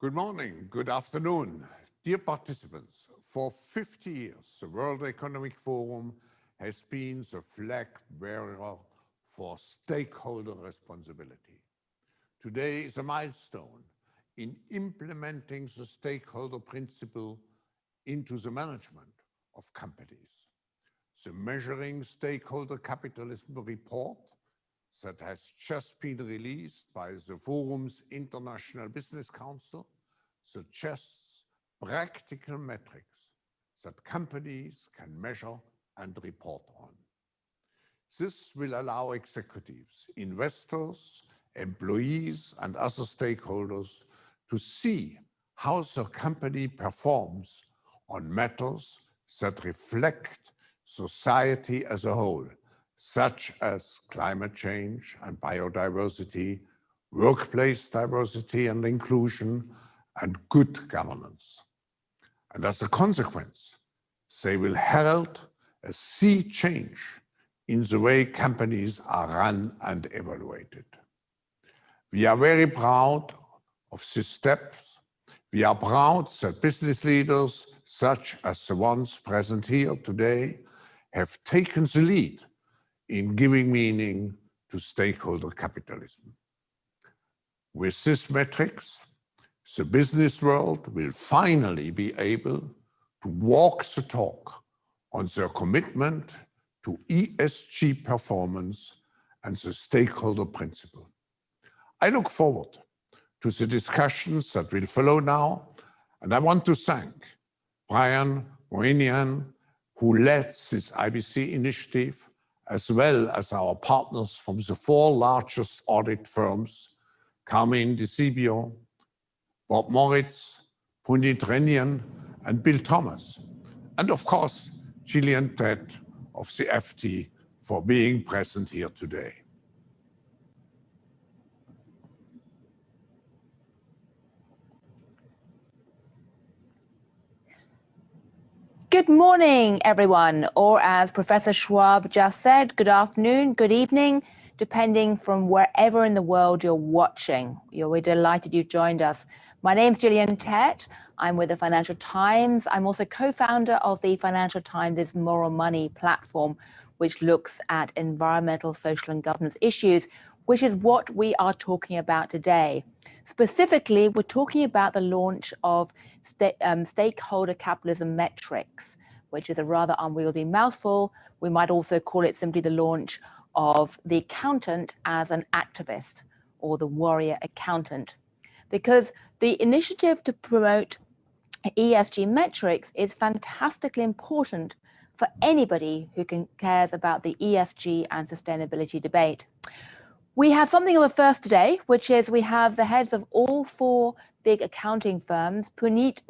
Good morning, good afternoon. Dear participants, for 50 years, the World Economic Forum has been the flag bearer for stakeholder responsibility. Today is a milestone in implementing the stakeholder principle into the management of companies. The Measuring Stakeholder Capitalism report that has just been released by the Forum's International Business Council suggests practical metrics that companies can measure and report on. This will allow executives, investors, employees, and other stakeholders to see how the company performs on matters that reflect society as a whole, such as climate change and biodiversity, workplace diversity and inclusion, and good governance. And as a consequence, they will herald a sea change in the way companies are run and evaluated. We are very proud of these steps. We are proud that business leaders, such as the ones present here today, have taken the lead in giving meaning to stakeholder capitalism. With these metrics, the business world will finally be able to walk the talk on their commitment to ESG performance and the stakeholder principle. I look forward to the discussions that will follow now, and I want to thank Brian Moynihan, who led this IBC initiative, as well as our partners from the 4 largest audit firms, Carmine DeCibio, Bob Moritz, Punit Renyan, and Bill Thomas, and of course, Gillian Tett of the FT for being present here today. Good morning, everyone, or as Professor Schwab just said, good afternoon, good evening, depending from wherever in the world you're watching. We're delighted you joined us. My name's Gillian Tett. I'm with the Financial Times. I'm also co-founder of the Financial Times' Moral Money platform, which looks at environmental, social, and governance issues, which is what we are talking about today. Specifically, we're talking about the launch of stakeholder capitalism metrics, which is a rather unwieldy mouthful. We might also call it simply the launch of the accountant as an activist, or the warrior accountant, because the initiative to promote ESG metrics is fantastically important for anybody who cares about the ESG and sustainability debate. We have something of a first today, which is we have the heads of all 4 big accounting firms, Punit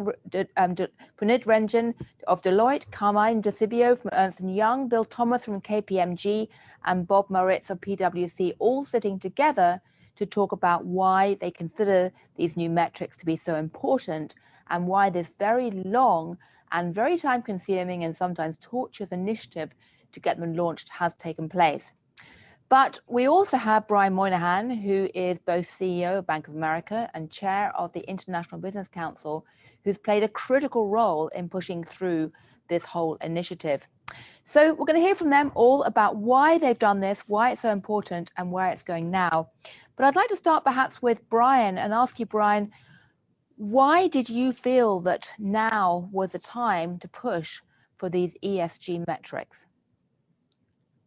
Renjan of Deloitte, Carmine DeCibio from Ernst & Young, Bill Thomas from KPMG, and Bob Moritz of PwC, all sitting together to talk about why they consider these new metrics to be so important and why this very long and very time-consuming and sometimes tortuous initiative to get them launched has taken place. But we also have Brian Moynihan, who is both CEO of Bank of America and chair of the International Business Council, who's played a critical role in pushing through this whole initiative. So we're going to hear from them all about why they've done this, why it's so important, and where it's going now. But I'd like to start perhaps with Brian and ask you, Brian, why did you feel that now was the time to push for these ESG metrics?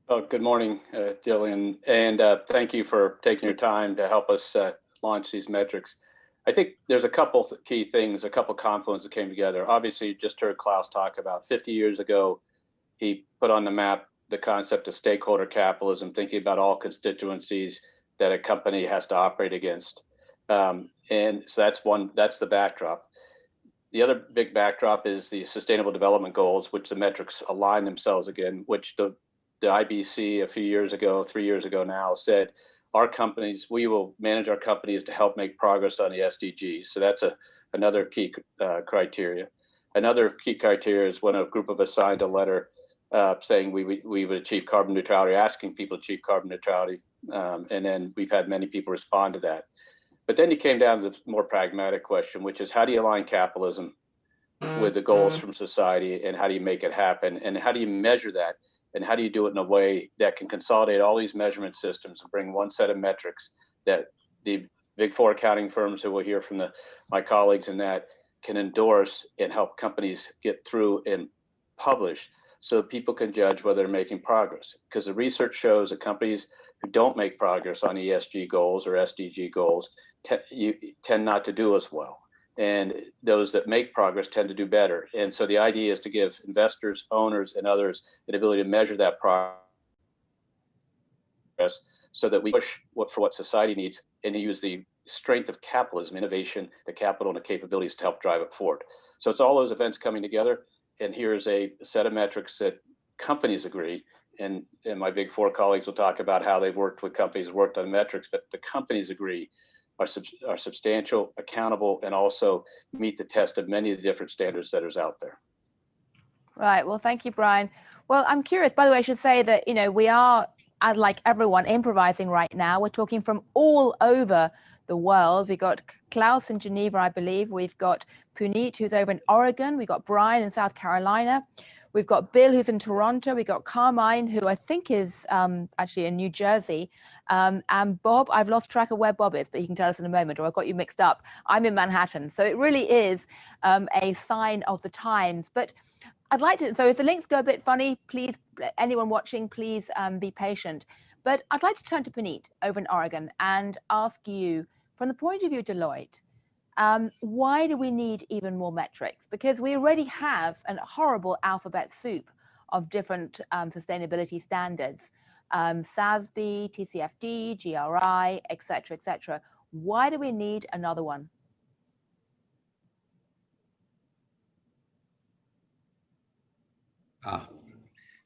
Oh, good morning, Gillian, and thank you for taking your time to help us launch these metrics. I think there's a couple key things, a couple confluences that came together. Obviously, you just heard Klaus talk about 50 years ago, he put on the map the concept of stakeholder capitalism, thinking about all constituencies that a company has to operate against. And so that's the backdrop. The other big backdrop is the Sustainable Development Goals, which the metrics align themselves again, which the IBC a few years ago, 3 years ago now, said our companies, we will manage our companies to help make progress on the SDGs. So that's another key criteria. Another key criteria is when a group of us signed a letter saying we would achieve carbon neutrality, asking people to achieve carbon neutrality. And then we've had many people respond to that. But then you came down to the more pragmatic question, which is how do you align capitalism with the goals from society, and how do you make it happen, and how do you measure that, and how do you do it in a way that can consolidate all these measurement systems and bring one set of metrics that the big four accounting firms who will hear from my colleagues in that can endorse and help companies get through and publish so that people can judge whether they're making progress. Because the research shows that companies who don't make progress on ESG goals or SDG goals tend not to do as well. And those that make progress tend to do better. And so the idea is to give investors, owners, and others an ability to measure that progress so that we push for what society needs and use the strength of capitalism, innovation, the capital, and the capabilities to help drive it forward. So it's all those events coming together. And here's a set of metrics that companies agree. And my big four colleagues will talk about how they've worked with companies, worked on metrics, but the companies agree are substantial, accountable, and also meet the test of many of the different standards that is out there. Right. Well, thank you, Brian. Well, I'm curious, by the way, I should say that, we are, like everyone, improvising right now. We're talking from all over the world. We got Klaus in Geneva, I believe. We've got Puneet, who's over in Oregon. We've got Brian in South Carolina. We've got Bill, who's in Toronto. We've got Carmine, who I think is actually in New Jersey. And Bob, I've lost track of where Bob is, but he can tell us in a moment, or I've got you mixed up. I'm in Manhattan. So it really is a sign of the times. But I'd like to, so if the links go a bit funny, please, anyone watching, please be patient. But I'd like to turn to Puneet over in Oregon and ask you, from the point of view of Deloitte, why do we need even more metrics? Because we already have a horrible alphabet soup of different sustainability standards, SASB, TCFD, GRI, et cetera, et cetera. Why do we need another one?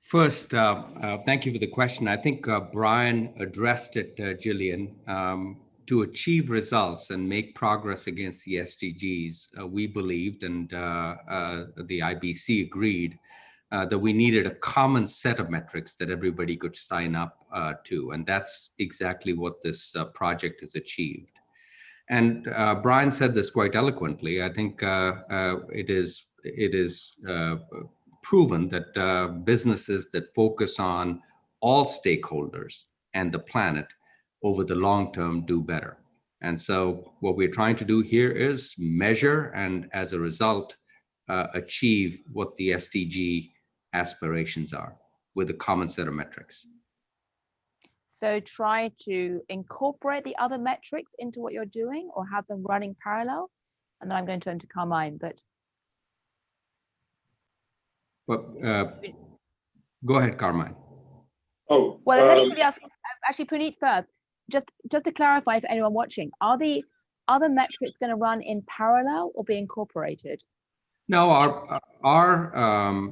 First, thank you for the question. I think Brian addressed it, Gillian. To achieve results and make progress against the SDGs, we believed, and the IBC agreed, that we needed a common set of metrics that everybody could sign up to. And that's exactly what this project has achieved. And Brian said this quite eloquently. I think it is proven that businesses that focus on all stakeholders and the planet over the long term do better. And so what we're trying to do here is measure and as a result, achieve what the SDG aspirations are with a common set of metrics. So try to incorporate the other metrics into what you're doing or have them running parallel. And then I'm going to turn to Carmine, but. Well, go ahead, Carmine. Oh, well, let me ask, actually, Puneet first. Just to clarify for anyone watching, are the other metrics going to run in parallel or be incorporated? No, our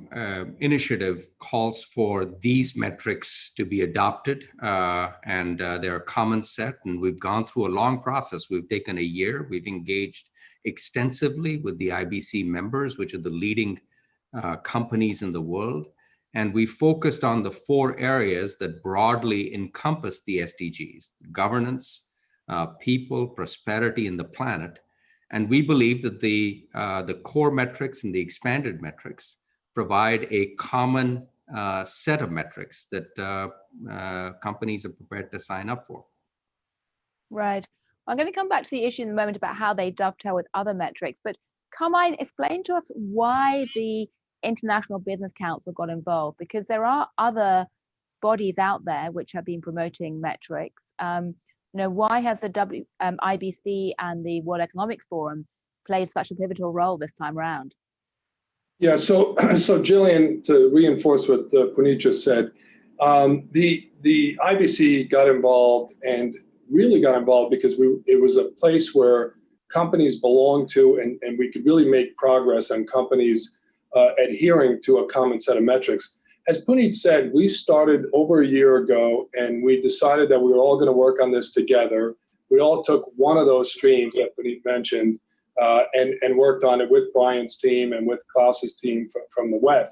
initiative calls for these metrics to be adopted, and they're a common set, and we've gone through a long process. We've taken a year. We've engaged extensively with the IBC members, which are the leading companies in the world. And we focused on the 4 areas that broadly encompass the SDGs: governance, people, prosperity, and the planet. And we believe that the core metrics and the expanded metrics provide a common set of metrics that companies are prepared to sign up for. Right. I'm going to come back to the issue in a moment about how they dovetail with other metrics. But Carmine, explain to us why the International Business Council got involved, because there are other bodies out there which have been promoting metrics. Why has the IBC and the World Economic Forum played such a pivotal role this time around? Yeah, so Gillian, to reinforce what Puneet just said, the IBC got involved and really got involved because it was a place where companies belonged to, and we could really make progress on companies adhering to a common set of metrics. As Puneet said, we started over a year ago, and we decided that we were all going to work on this together. We all took one of those streams that Puneet mentioned and worked on it with Brian's team and with Klaus's team from the WEF.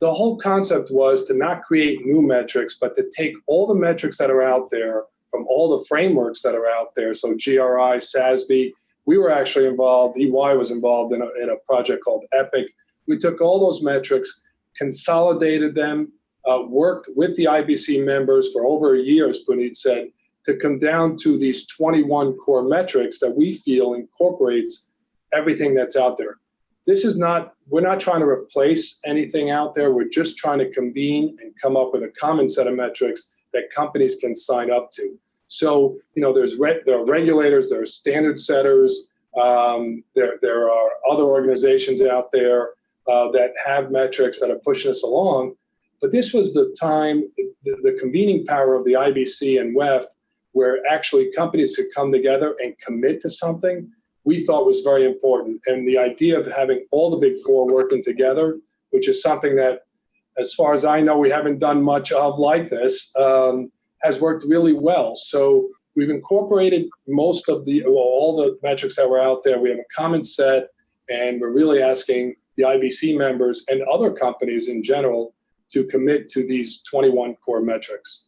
The whole concept was to not create new metrics, but to take all the metrics that are out there from all the frameworks that are out there. So GRI, SASB, we were actually involved, EY was involved in a project called EPIC. We took all those metrics, consolidated them, worked with the IBC members for over a year, as Puneet said, to come down to these 21 core metrics that we feel incorporates everything that's out there. This is not, we're not trying to replace anything out there. We're just trying to convene and come up with a common set of metrics that companies can sign up to. So, you know, there are regulators, there are standard setters, there are other organizations out there that have metrics that are pushing us along. But this was the time, the convening power of the IBC and WEF, where actually companies could come together and commit to something, we thought was very important. And the idea of having all the big four working together, which is something that, as far as I know, we haven't done much of like this, has worked really well. So we've incorporated most of all the metrics that were out there. We have a common set, and we're really asking the IBC members and other companies in general to commit to these 21 core metrics.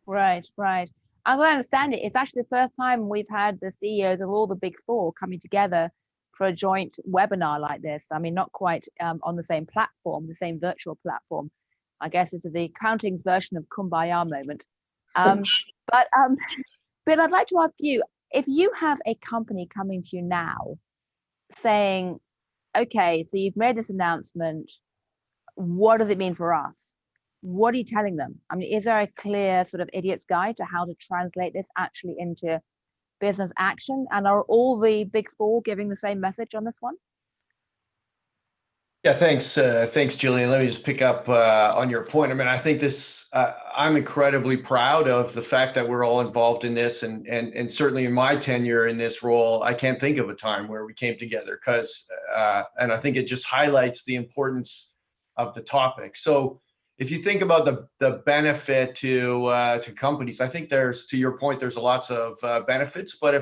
Right, right. As I understand it, it's actually the first time we've had the CEOs of all the big four coming together for a joint webinar like this. I mean, not quite on the same platform, the same virtual platform. I guess it's the accounting's version of Kumbaya moment. But Bill, I'd like to ask you, if you have a company coming to you now saying, okay, so you've made this announcement, what does it mean for us? What are you telling them? I mean, is there a clear sort of idiot's guide to how to translate this actually into business action? And are all the big four giving the same message on this one? Yeah, thanks, Gillian. Let me just pick up on your point. I mean, I think this, I'm incredibly proud of the fact that we're all involved in this, and certainly in my tenure in this role, I can't think of a time where we came together, because, and I think it just highlights the importance of the topic. So if you think about the benefit to companies, I think there's, to your point, there's lots of benefits, but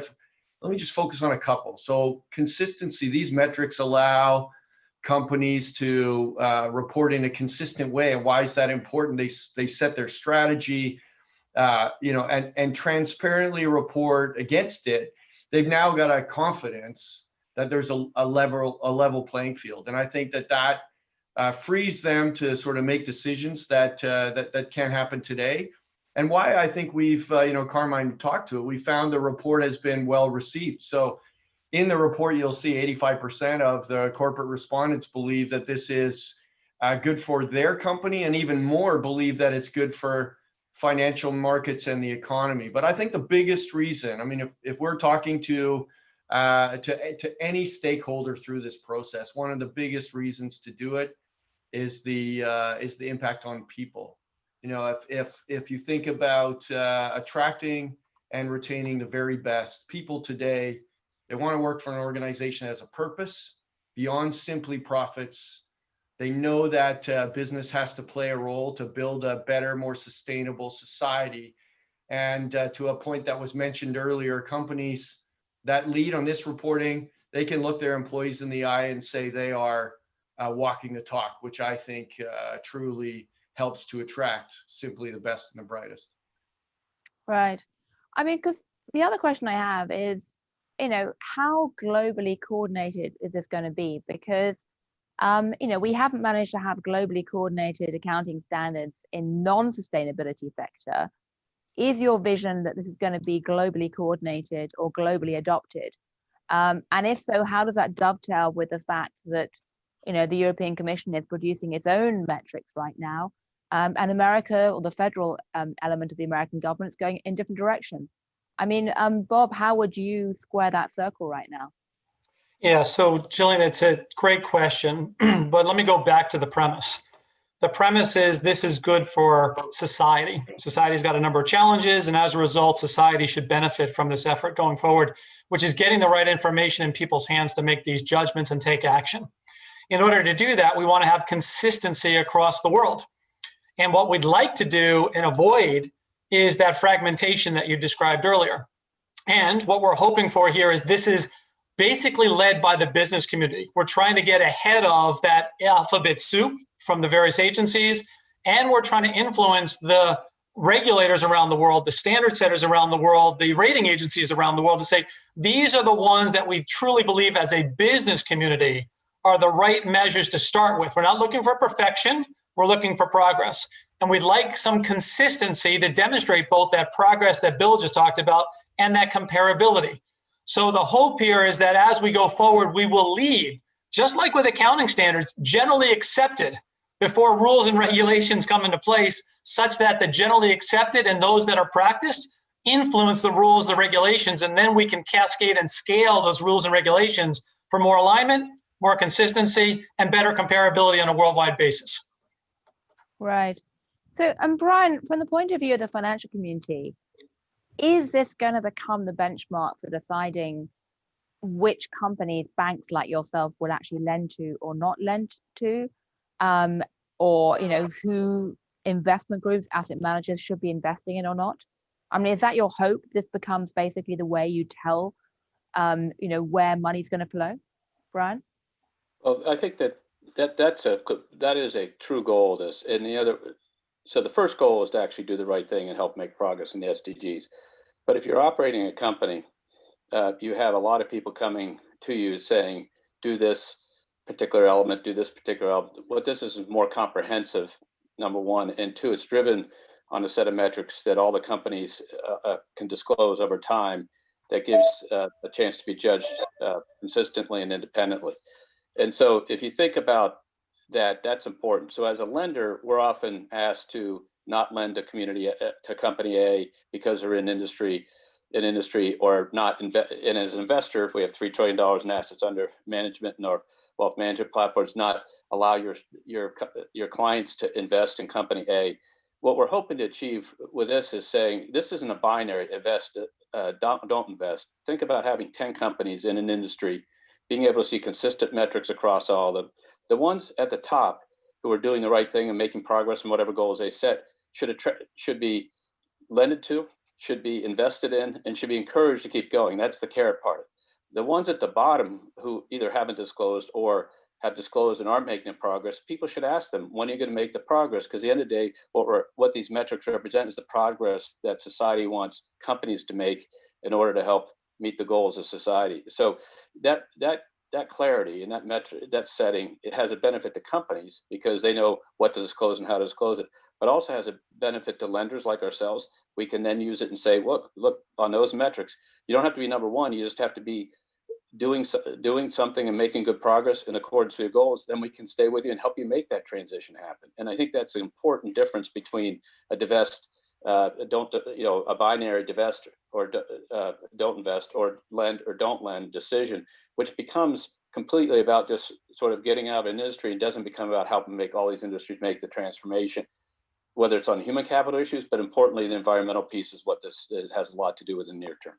let me just focus on a couple. So consistency, these metrics allow companies to report in a consistent way. And why is that important? They set their strategy, and transparently report against it. They've now got a confidence that there's a level playing field, and I think that frees them to sort of make decisions that can't happen today. And why I think we've, Carmine talked to it, we found the report has been well received. So in the report, you'll see 85% of the corporate respondents believe that this is good for their company, and even more believe that it's good for financial markets and the economy. But I think the biggest reason, I mean, if we're talking to any stakeholder through this process, one of the biggest reasons to do it is the impact on people. You know, if you think about attracting and retaining the very best people today, they want to work for an organization that has a purpose beyond simply profits. They know that business has to play a role to build a better, more sustainable society. And to a point that was mentioned earlier, companies that lead on this reporting, they can look their employees in the eye and say they are walking the talk, which I think truly helps to attract simply the best and the brightest. Right. I mean, because the other question I have is, how globally coordinated is this going to be? Because, we haven't managed to have globally coordinated accounting standards in non-sustainability sector. Is your vision that this is going to be globally coordinated or globally adopted? And if so, how does that dovetail with the fact that, the European Commission is producing its own metrics right now, and America, or the federal element of the American government, is going in different direction? I mean, Bob, how would you square that circle right now? Yeah, so Gillian, it's a great question, but let me go back to the premise. The premise is this is good for society. Society's got a number of challenges, and as a result, society should benefit from this effort going forward, which is getting the right information in people's hands to make these judgments and take action. In order to do that, we want to have consistency across the world. And what we'd like to do and avoid is that fragmentation that you described earlier. And what we're hoping for here is this is basically led by the business community. We're trying to get ahead of that alphabet soup from the various agencies, and we're trying to influence the regulators around the world, the standard setters around the world, the rating agencies around the world to say, these are the ones that we truly believe as a business community are the right measures to start with. We're not looking for perfection, we're looking for progress. And we'd like some consistency to demonstrate both that progress that Bill just talked about and that comparability. So the hope here is that as we go forward, we will lead, just like with accounting standards, generally accepted before rules and regulations come into place, such that the generally accepted and those that are practiced influence the rules, the regulations, and then we can cascade and scale those rules and regulations for more alignment, more consistency, and better comparability on a worldwide basis. Right. So, and Brian, from the point of view of the financial community, is this going to become the benchmark for deciding which companies banks like yourself will actually lend to or not lend to? Or, you know, who investment groups, asset managers should be investing in or not? I mean, is that your hope? This becomes basically the way you tell, you know, where money's going to flow, Brian? Well, I think that is a true goal of this. And so the first goal is to actually do the right thing and help make progress in the SDGs. But if you're operating a company, you have a lot of people coming to you saying, do this particular element, do this particular element. What this is more comprehensive, number one, and two, it's driven on a set of metrics that all the companies can disclose over time that gives a chance to be judged consistently and independently. And so if you think about that, that's important. So as a lender, we're often asked to not lend to company A because they're in industry, or not invest. And as an investor, if we have $3 trillion in assets under management in our wealth management platforms, not allow your clients to invest in company A. What we're hoping to achieve with this is saying this isn't a binary invest, don't invest. Think about having 10 companies in an industry, being able to see consistent metrics across all of them. The ones at the top who are doing the right thing and making progress in whatever goals they set should be lended to, should be invested in, and should be encouraged to keep going. That's the carrot part. The ones at the bottom who either haven't disclosed or have disclosed and aren't making progress, people should ask them, when are you going to make the progress? Because at the end of the day, what these metrics represent is the progress that society wants companies to make in order to help meet the goals of society. So that clarity and that metric, that setting, it has a benefit to companies because they know what to disclose and how to disclose it, but also has a benefit to lenders like ourselves. We can then use it and say, look on those metrics, you don't have to be number one, you just have to be doing something and making good progress in accordance with your goals. Then we can stay with you and help you make that transition happen. And I think that's an important difference between a a binary divest or don't invest or lend or don't lend decision, which becomes completely about just sort of getting out of an industry and doesn't become about helping make all these industries make the transformation, whether it's on human capital issues, but importantly, the environmental piece is what it has a lot to do with in the near term.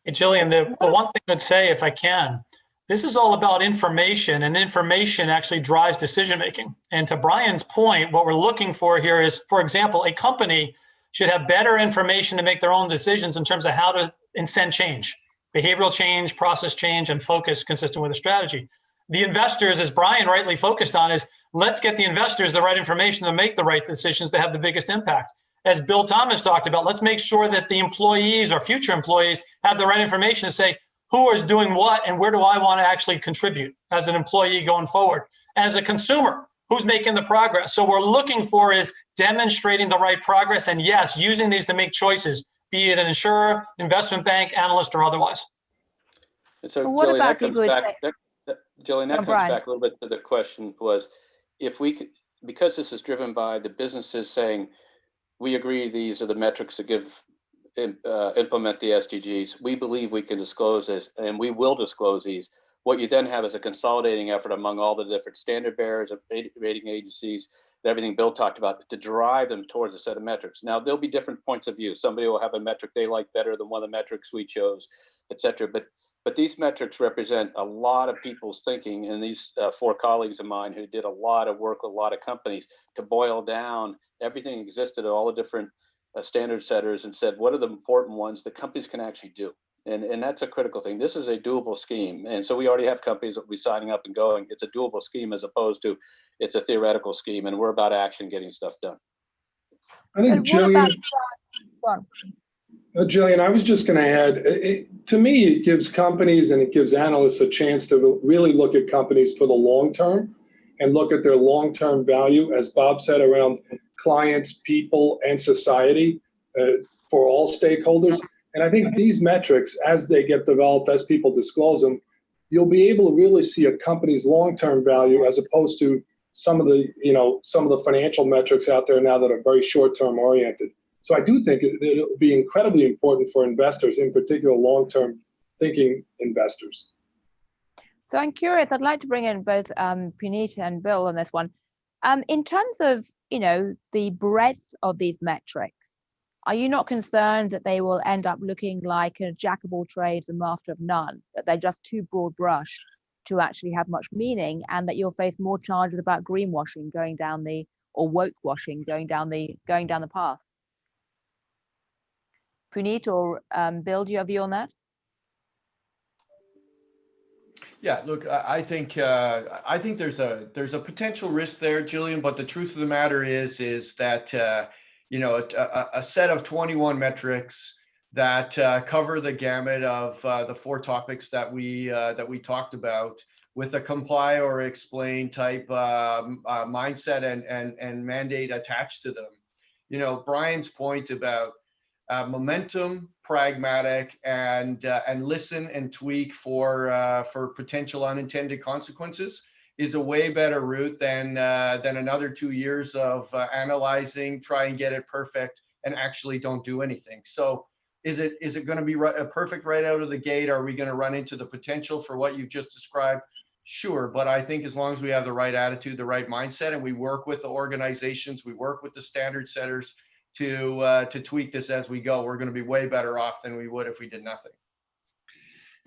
Hey, Jillian, the one thing I'd say, if I can, this is all about information, and information actually drives decision-making. And to Brian's point, what we're looking for here is, for example, a company should have better information to make their own decisions in terms of how to incent change, behavioral change, process change, and focus consistent with a strategy. The investors, as Brian rightly focused on, is let's get the investors the right information to make the right decisions that have the biggest impact. As Bill Thomas talked about, let's make sure that the employees or future employees have the right information to say, who is doing what and where do I want to actually contribute as an employee going forward? As a consumer, who's making the progress? So what we're looking for is demonstrating the right progress, and yes, using these to make choices, be it an insurer, investment bank, analyst, or otherwise. And so, what Jillian, about that comes back. Jillian, that comes back a little bit to the question was, if we could, because this is driven by the businesses saying, we agree these are the metrics that implement the SDGs. We believe we can disclose this, and we will disclose these. What you then have is a consolidating effort among all the different standard bearers, rating agencies, everything Bill talked about, to drive them towards a set of metrics. Now, there'll be different points of view. Somebody will have a metric they like better than one of the metrics we chose, et cetera. But these metrics represent a lot of people's thinking, and these 4 colleagues of mine who did a lot of work with a lot of companies to boil down everything existed at all the different standard setters and said, what are the important ones that companies can actually do? And that's a critical thing. This is a doable scheme. And so we already have companies that will be signing up and going. It's a doable scheme as opposed to it's a theoretical scheme, and we're about action, getting stuff done. I think But what about Jillian, I was just going to add, to me, it gives companies and it gives analysts a chance to really look at companies for the long term and look at their long-term value, as Bob said, around clients, people, and society for all stakeholders. And I think these metrics, as they get developed, as people disclose them, you'll be able to really see a company's long-term value as opposed to some of the financial metrics out there now that are very short-term oriented. So I do think it'll be incredibly important for investors, in particular long-term thinking investors. So I'm curious, I'd like to bring in both Puneet and Bill on this one. In terms of, the breadth of these metrics, are you not concerned that they will end up looking like a jack of all trades, a master of none, that they're just too broad brush to actually have much meaning, and that you'll face more charges about greenwashing or woke washing going down the path? Puneet or Bill, do you have a view on that? Yeah, look, I think there's a potential risk there, Jillian. But the truth of the matter is that a set of 21 metrics that cover the gamut of the 4 topics that we talked about, with a comply or explain type mindset and mandate attached to them. Brian's point about momentum, pragmatic, and listen and tweak for potential unintended consequences is a way better route than another 2 years of analyzing, try and get it perfect, and actually don't do anything. So is it going to be perfect right out of the gate? Are we going to run into the potential for what you've just described? Sure, but I think as long as we have the right attitude, the right mindset, and we work with the organizations, we work with the standard setters to tweak this as we go, we're going to be way better off than we would if we did nothing.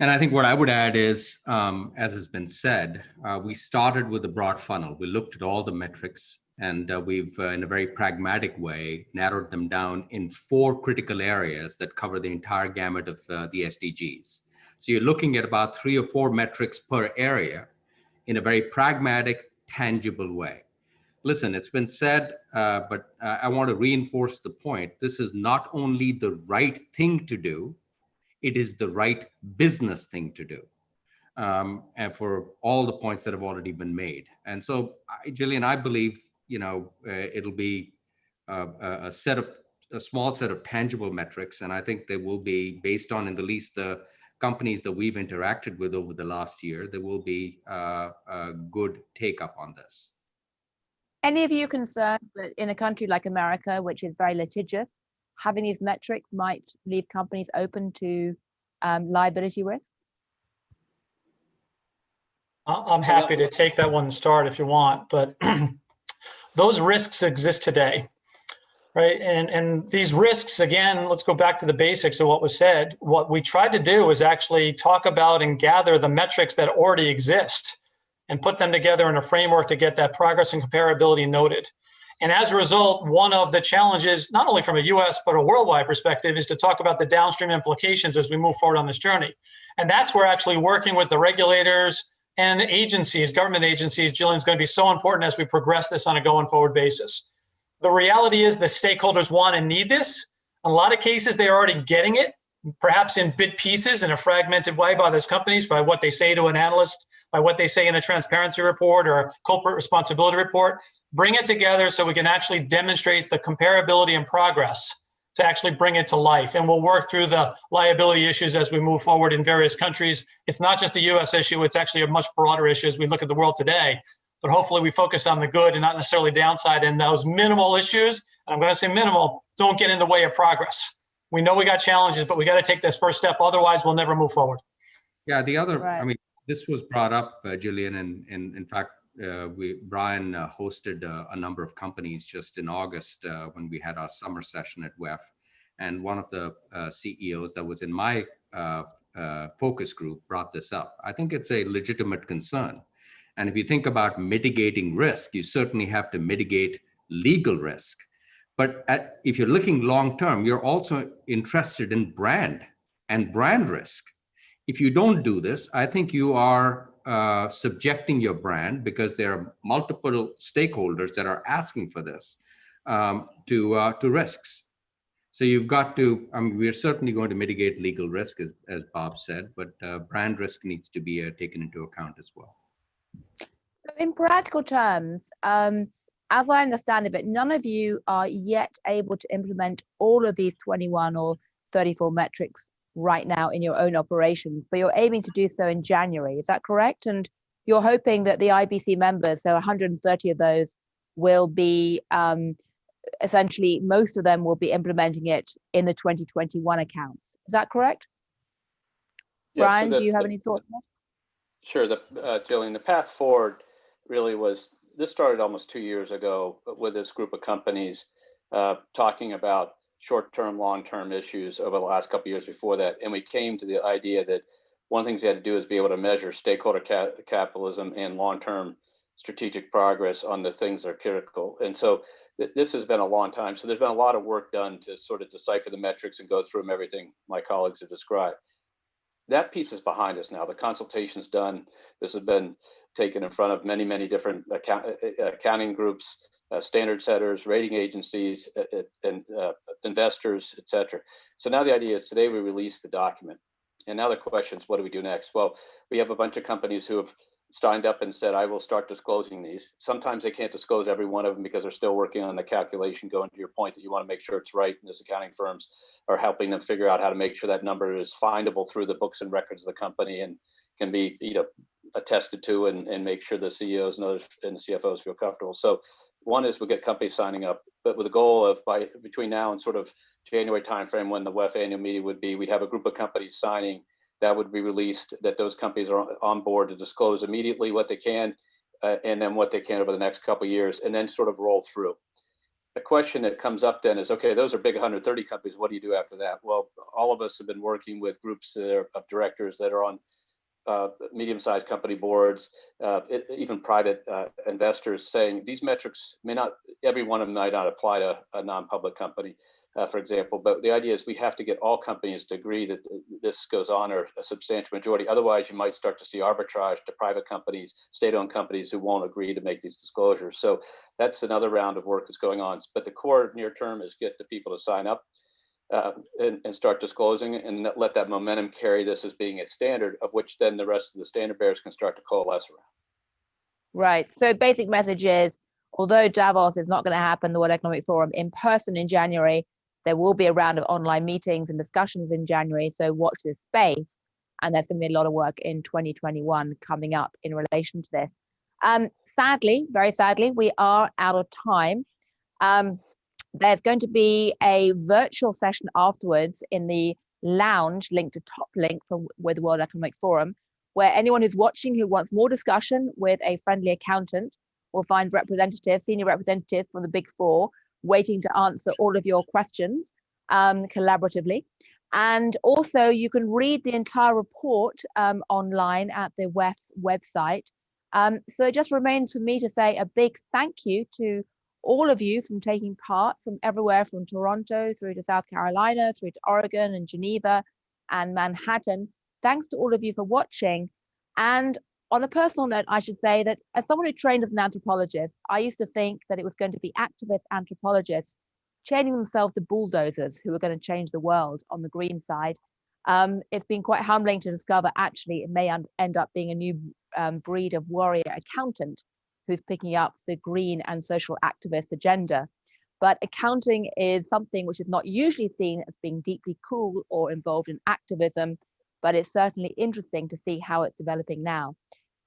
And I think what I would add is, as has been said, we started with a broad funnel. We looked at all the metrics, and we've, in a very pragmatic way, narrowed them down in 4 critical areas that cover the entire gamut of the SDGs. So you're looking at about 3 or 4 metrics per area in a very pragmatic, tangible way. Listen, it's been said, but I want to reinforce the point. This is not only the right thing to do, it is the right business thing to do. And for all the points that have already been made. And so, Jillian, I believe, it'll be a small set of tangible metrics. And I think they will be based on, in the least, the companies that we've interacted with over the last year, there will be a good take up on this. Any of you concerned that in a country like America, which is very litigious, having these metrics might leave companies open to liability risk? I'm happy to take that one and start if you want, but those risks exist today, right? And these risks, again, let's go back to the basics of what was said. What we tried to do is actually talk about and gather the metrics that already exist and put them together in a framework to get that progress and comparability noted. And as a result, one of the challenges, not only from a US, but a worldwide perspective, is to talk about the downstream implications as we move forward on this journey. And that's where actually working with the regulators and agencies, government agencies, Jillian's going to be so important as we progress this on a going forward basis. The reality is the stakeholders want and need this. In a lot of cases, they're already getting it, perhaps in bit pieces in a fragmented way by those companies, by what they say to an analyst, by what they say in a transparency report or a corporate responsibility report. Bring it together so we can actually demonstrate the comparability and progress to actually bring it to life. And we'll work through the liability issues as we move forward in various countries. It's not just a US issue, it's actually a much broader issue as we look at the world today. But hopefully we focus on the good and not necessarily downside. And those minimal issues, and I'm going to say minimal, don't get in the way of progress. We know we got challenges, but we got to take this first step. Otherwise, we'll never move forward. Yeah, the other, Right. I mean, this was brought up, Jillian, and in fact, Brian hosted a number of companies just in August when we had our summer session at WEF. And one of the CEOs that was in my focus group brought this up. I think it's a legitimate concern. And if you think about mitigating risk, you certainly have to mitigate legal risk. But if you're looking long term, you're also interested in brand and brand risk. If you don't do this, I think you are subjecting your brand, because there are multiple stakeholders that are asking for this, to risks. So you've got to, I mean, we're certainly going to mitigate legal risk, as Bob said, but brand risk needs to be taken into account as well. So in practical terms, as I understand it, but none of you are yet able to implement all of these 21 or 34 metrics right now in your own operations, but you're aiming to do so in January. Is that correct? And you're hoping that the IBC members, so 130 of those, will be essentially, most of them will be implementing it in the 2021 accounts. Is that correct? Yeah, Brian, do you have any thoughts on that? Sure. Jillian, the path forward really was, this started almost 2 years ago with this group of companies talking about short-term, long-term issues over the last couple of years before that. And we came to the idea that one of the things you had to do is be able to measure stakeholder capitalism and long-term strategic progress on the things that are critical. And so this has been a long time. So there's been a lot of work done to sort of decipher the metrics and go through them, everything my colleagues have described. That piece is behind us now. The consultation's done. This has been taken in front of many, many different accounting groups, standard setters, rating agencies, and investors, et cetera. So now the idea is today we release the document. And now the question is, what do we do next? Well, we have a bunch of companies who have signed up and said, I will start disclosing these. Sometimes they can't disclose every one of them because they're still working on the calculation, going to your point that you want to make sure it's right. And these accounting firms are helping them figure out how to make sure that number is findable through the books and records of the company and can be attested to and make sure the CEOs and the CFOs feel comfortable. So one is we'll get companies signing up, but with the goal of between now and sort of January timeframe when the WEF annual meeting would be, we'd have a group of companies signing that would be released, that those companies are on board to disclose immediately what they can and then what they can over the next couple of years, and then sort of roll through. The question that comes up then is, okay, those are big 130 companies. What do you do after that? Well, all of us have been working with groups of directors that are on medium-sized company boards, even private investors, saying these metrics may not, every one of them might not apply to a non-public company, for example, but the idea is we have to get all companies to agree that this goes on, or a substantial majority. Otherwise, you might start to see arbitrage to private companies, state-owned companies who won't agree to make these disclosures. So that's another round of work that's going on. But the core near term is get the people to sign up and start disclosing, and let that momentum carry this as being a standard, of which then the rest of the standard bearers can start to coalesce around. Right. So basic message is, although Davos is not going to happen, the World Economic Forum in person in January, there will be a round of online meetings and discussions in January. So watch this space. And there's going to be a lot of work in 2021 coming up in relation to this. Sadly, very sadly, we are out of time. There's going to be a virtual session afterwards in the lounge, linked to top link with the World Economic Forum, where anyone who's watching who wants more discussion with a friendly accountant will find representatives, senior representatives from the Big Four, waiting to answer all of your questions collaboratively. And also you can read the entire report online at the WEF's website. So it just remains for me to say a big thank you to all of you from taking part from everywhere, from Toronto through to South Carolina, through to Oregon and Geneva and Manhattan. Thanks to all of you for watching. And on a personal note, I should say that as someone who trained as an anthropologist, I used to think that it was going to be activist anthropologists chaining themselves to bulldozers who were going to change the world on the green side. It's been quite humbling to discover actually it may end up being a new breed of warrior accountant who's picking up the green and social activist agenda. But accounting is something which is not usually seen as being deeply cool or involved in activism, but it's certainly interesting to see how it's developing now.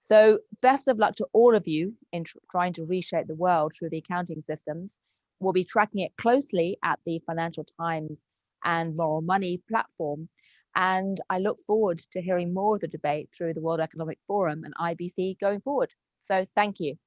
So best of luck to all of you in trying to reshape the world through the accounting systems. We'll be tracking it closely at the Financial Times and Moral Money platform. And I look forward to hearing more of the debate through the World Economic Forum and IBC going forward. So thank you.